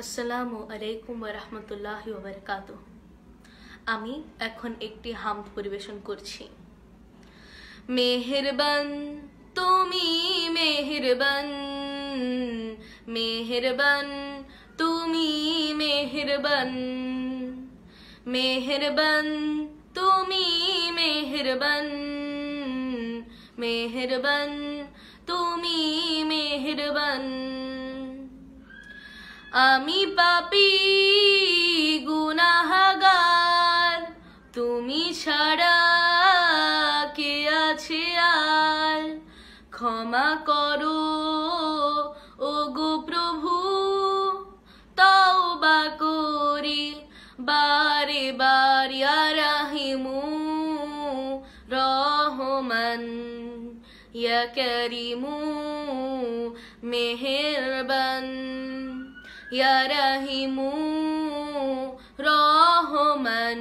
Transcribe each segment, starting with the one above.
আসসালামু আলাইকুম ওয়া রাহমাতুল্লাহি ওয়া বারাকাতুহু। আমি এখন একটি হামদ পরিবেশন করছি। মেহেরবান তুমি মেহেরবান, মেহেরবান তুমি মেহেরবান, মেহেরবান তুমি মেহেরবান, মেহেরবান তুমি মেহেরবান। আমি পাপী গুনাহগার, তুমি ছাড়া কে আছে আর? ক্ষমা করো ওগো প্রভু, তওবা করি বারে বার। ইয়া রাহিমু রহমান, ইয়া করিমু মেহেরবান, ইয়া রাহিমু রহমান,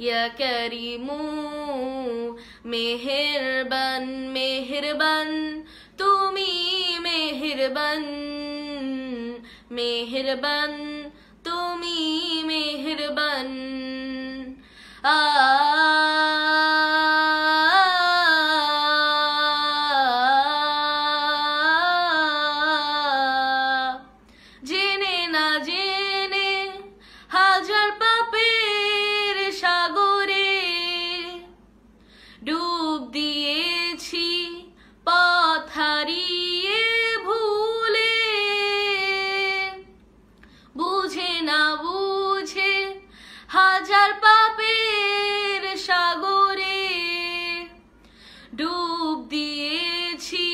ইয়া করিমু মেহেরবান। মেহেরবান তুমি মেহেরবান, মেহেরবান তুমি মেহেরবান। জেনে না জেনে হাজার পাপের সাগরে ডুব দিয়েছি, পথ হারিয়ে ভুলে। বুঝে না বুঝে হাজার পাপের সাগরে ডুব দিয়েছি,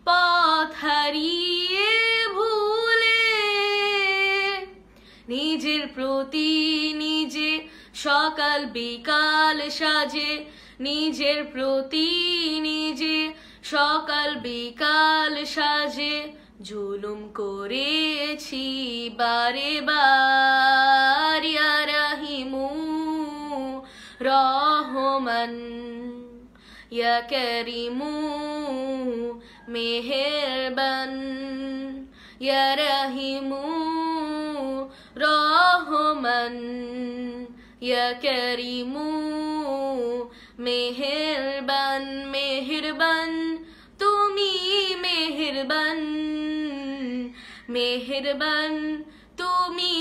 পথ হারিয়ে ভুলে। নিজের প্রতি নিজে সকাল বিকাল সাজে, নিজের প্রতি নিজে সকাল বিকাল সাজে জুলুম করেছি বারে বার। ইয়া রাহিমু রহমান, ইয়া করিমু মেহেরবান, ইয়া রাহিমু রহমান, ইয়া করিমু মেহেরবান। মেহেরবান তুমি মেহেরবান, মেহেরবান তুমি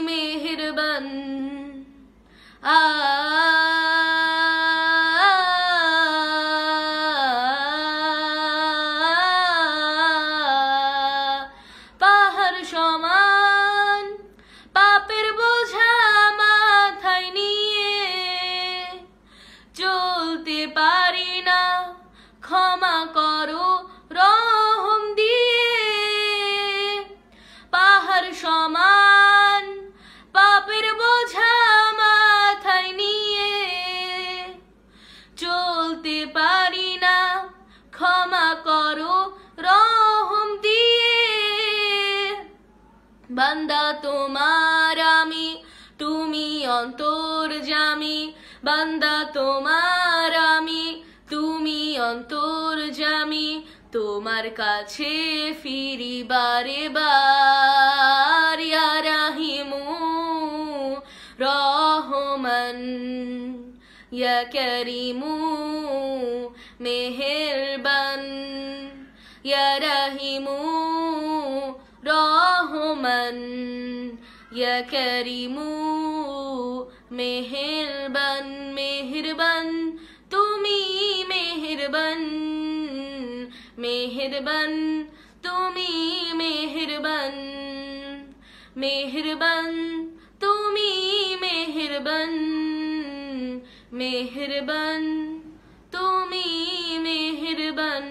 মেহেরবান। পাহাড় সমান পাপের বোঝা মাথায় নিয়ে চলতে পারি না, ক্ষমা করো রহম দিয়ে। পাহাড় সমান পাপের বোঝা মাথায় নিয়ে চলতে পারি না, ক্ষমা করো রহম দিয়ে। বান্দা তোমার আমি, তুমি অন্তর্যামী। বান্দা তোমার আমি, তুমি অন্তর্যামী। তোমার কাছে ফিরি বারে বার। ইয়া রাহিমু রহমান, ইয়া করিমু মেহেরবান, ইয়া রাহিমু রহমান, ইয়া করিমু মেহেরবান। মেহেরবান তুমি মেহেরবান, মেহেরবান তুমি মেহেরবান, মেহেরবান তুমি মেহেরবান, মেহেরবান তুমি মেহেরবান।